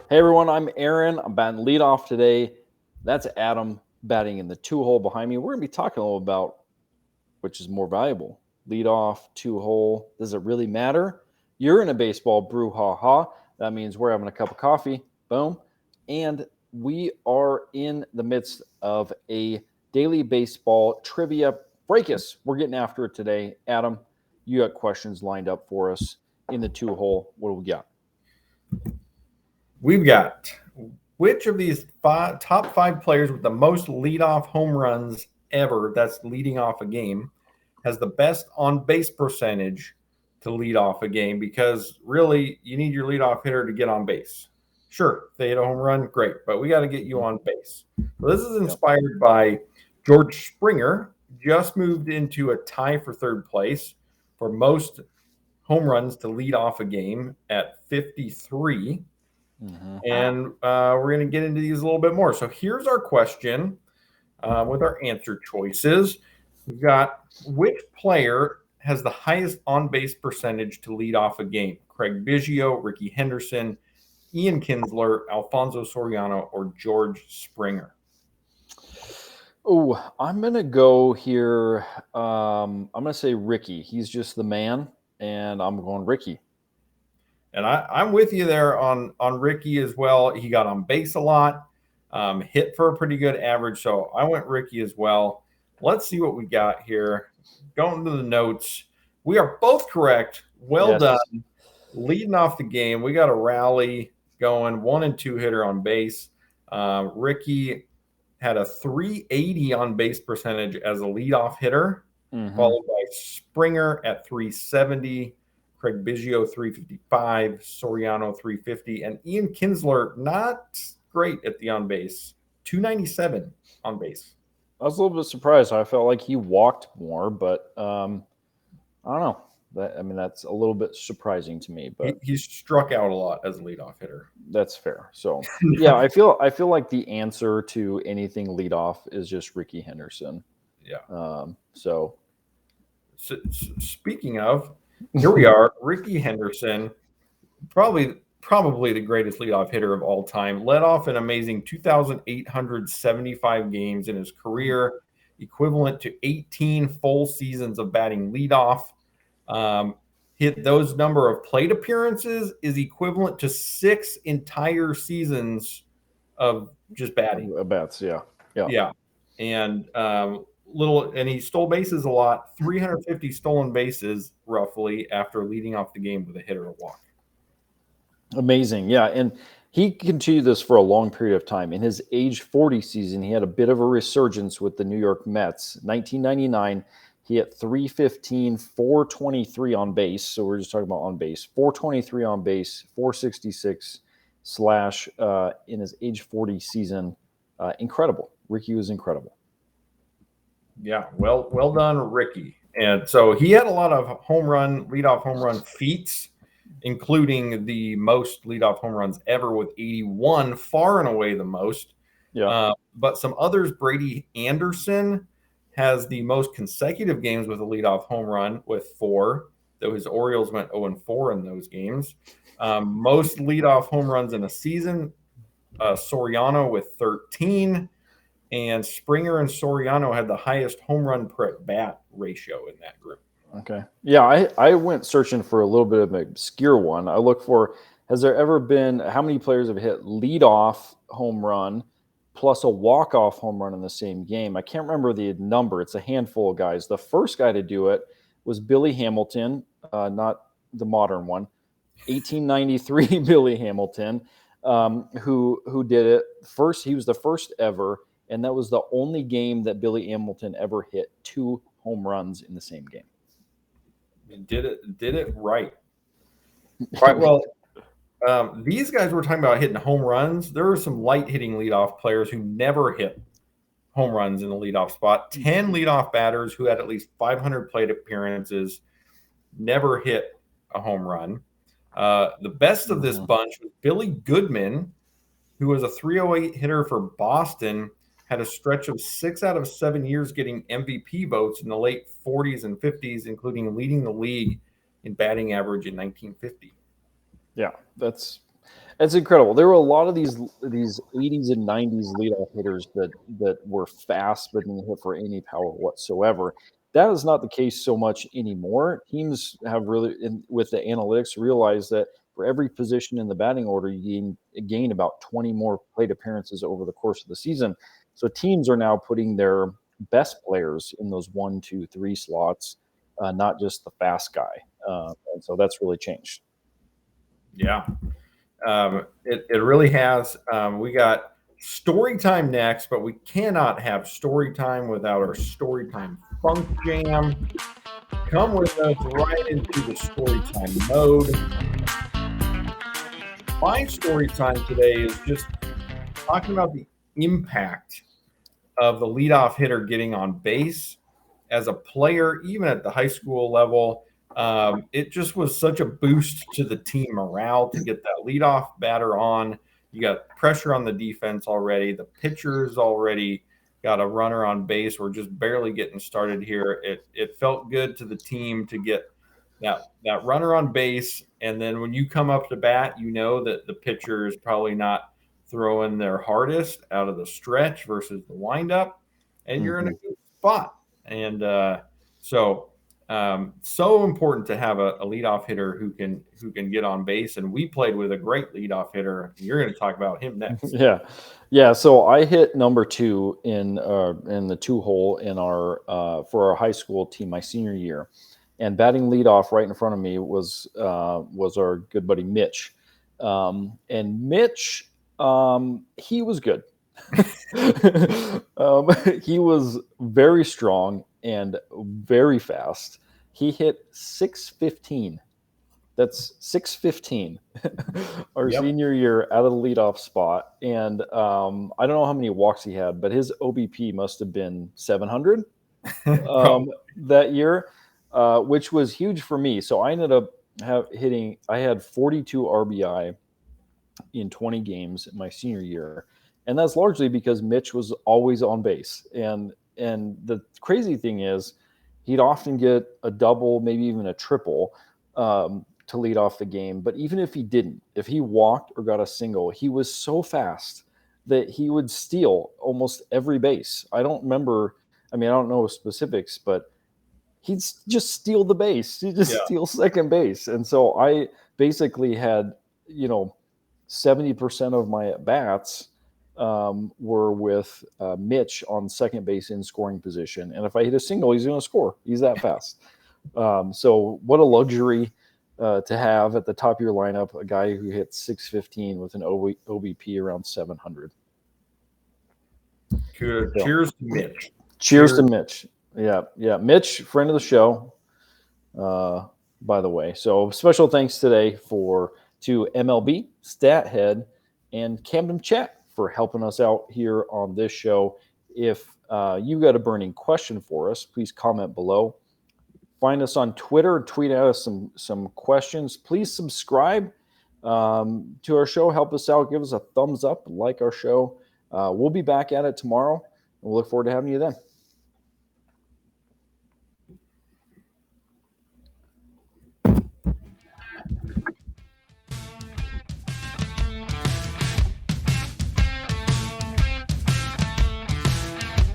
Hey everyone, I'm Aaron. I'm batting leadoff today. That's Adam batting in the 2-hole behind me. We're going to be talking a little about which is more valuable, leadoff, 2-hole. Does it really matter? You're in a baseball brouhaha. That means we're having a cup of coffee. Boom. And we are in the midst of a daily baseball trivia breakus. We're getting after it today. Adam, you got questions lined up for us in the 2-hole. What do we got? We've got which of these top five players with the most leadoff home runs ever, that's leading off a game, has the best on base percentage to lead off a game? Because really, you need your leadoff hitter to get on base. Sure, if they hit a home run, great, but we got to get you on base. So this is inspired by George Springer, just moved into a tie for third place for most home runs to lead off a game at 53. And we're going to get into these a little bit more. So here's our question with our answer choices. We've got which player has the highest on-base percentage to lead off a game? Craig Biggio, Rickey Henderson, Ian Kinsler, Alfonso Soriano, or George Springer? Oh, I'm going to go here. I'm going to say Rickey. He's just the man, and I'm going Rickey. And I'm with you there on Rickey as well. He got on base a lot, hit for a pretty good average. So I went Rickey as well. Let's see what we got here. Going to the notes. We are both correct. Well done. Leading off the game. We got a rally going. 1 and 2 hitter on base. Rickey had a 380 on base percentage as a leadoff hitter, followed by Springer at 370. Craig Biggio, 355, Soriano, 350, and Ian Kinsler, not great at the on-base, 297 on base. I was a little bit surprised. I felt like he walked more, but I don't know. That's a little bit surprising to me. But he struck out a lot as a leadoff hitter. That's fair. So, yeah, I feel like the answer to anything leadoff is just Rickey Henderson. Yeah. So speaking of, here we are, Rickey Henderson, probably the greatest leadoff hitter of all time, led off an amazing 2,875 games in his career, equivalent to 18 full seasons of batting leadoff. Hit those number of plate appearances is equivalent to 6 entire seasons of just batting. Bats, yeah. And and he stole bases a lot, 350 stolen bases roughly after leading off the game with a hit or a walk. Amazing. Yeah. And he continued this for a long period of time. In his age 40 season, he had a bit of a resurgence with the New York Mets. 1999, he hit 315, 423 on base. So we're just talking about on base, 423 on base, 466 slash in his age 40 season. Incredible. Rickey was incredible. Yeah, well done, Rickey. And so he had a lot of leadoff home run feats, including the most leadoff home runs ever with 81, far and away the most. Yeah. But some others, Brady Anderson has the most consecutive games with a leadoff home run with 4, though his Orioles went 0-4 in those games. Most leadoff home runs in a season, Soriano with 13. And Springer and Soriano had the highest home run per at-bat ratio in that group. Okay. Yeah, I went searching for a little bit of an obscure one. I looked for, has there ever been, how many players have hit leadoff home run plus a walk-off home run in the same game? I can't remember the number. It's a handful of guys. The first guy to do it was Billy Hamilton, not the modern one, 1893 Billy Hamilton, who did it first. He was the first ever. And that was the only game that Billy Hamilton ever hit 2 home runs in the same game. He did it right. Right. Well, these guys were talking about hitting home runs. There are some light hitting leadoff players who never hit home runs in the leadoff spot. 10 leadoff batters who had at least 500 plate appearances never hit a home run. The best of this bunch was Billy Goodman, who was a 308 hitter for Boston, had a stretch of 6 out of 7 years getting MVP votes in the late 40s and 50s, including leading the league in batting average in 1950. Yeah, that's It's incredible. There were a lot of these 80s and 90s leadoff hitters that were fast but didn't hit for any power whatsoever. That is not the case so much anymore. Teams have really, with the analytics, realized that for every position in the batting order, you gain about 20 more plate appearances over the course of the season. So teams are now putting their best players in those 1, 2, 3 slots, not just the fast guy. And so that's really changed. Yeah. It really has. We got story time next, but we cannot have story time without our story time funk jam. Come with us right into the story time mode. My story time today is just talking about the impact of the leadoff hitter getting on base as a player, even at the high school level. It just was such a boost to the team morale to get that leadoff batter on. You got pressure on the defense already. The pitcher's already got a runner on base. We're just barely getting started here. It felt good to the team to get that runner on base. And then when you come up to bat, you know that the pitcher is probably not throwing their hardest out of the stretch versus the windup, and you're in a good spot. And so important to have a leadoff hitter who can get on base. And we played with a great leadoff hitter. You're going to talk about him next. Yeah. So I hit number 2 in the 2-hole in our for our high school team my senior year, and batting leadoff right in front of me was our good buddy Mitch, and Mitch, he was good. He was very strong and very fast. He hit 615. That's 615 our senior year out of the leadoff spot. And I don't know how many walks he had, but his OBP must have been 700 that year, which was huge for me. So I ended up I had 42 RBI in 20 games in my senior year. And that's largely because Mitch was always on base. And the crazy thing is he'd often get a double, maybe even a triple to lead off the game. But even if he didn't, if he walked or got a single, he was so fast that he would steal almost every base. I don't know specifics, but he'd just steal the base. He'd just steal second base. And so I basically had, 70% of my at-bats were with Mitch on second base in scoring position. And if I hit a single, he's going to score. He's that fast. So what a luxury to have at the top of your lineup, a guy who hit 615 with an OBP around 700. Cheers to Mitch. Cheers to Mitch. Yeah. Mitch, friend of the show, by the way. So special thanks today to MLB, Stathead, and Camden Chat for helping us out here on this show. If you got a burning question for us, please comment below. Find us on Twitter, tweet at us some questions. Please subscribe to our show. Help us out. Give us a thumbs up, like our show. We'll be back at it tomorrow. We'll look forward to having you then.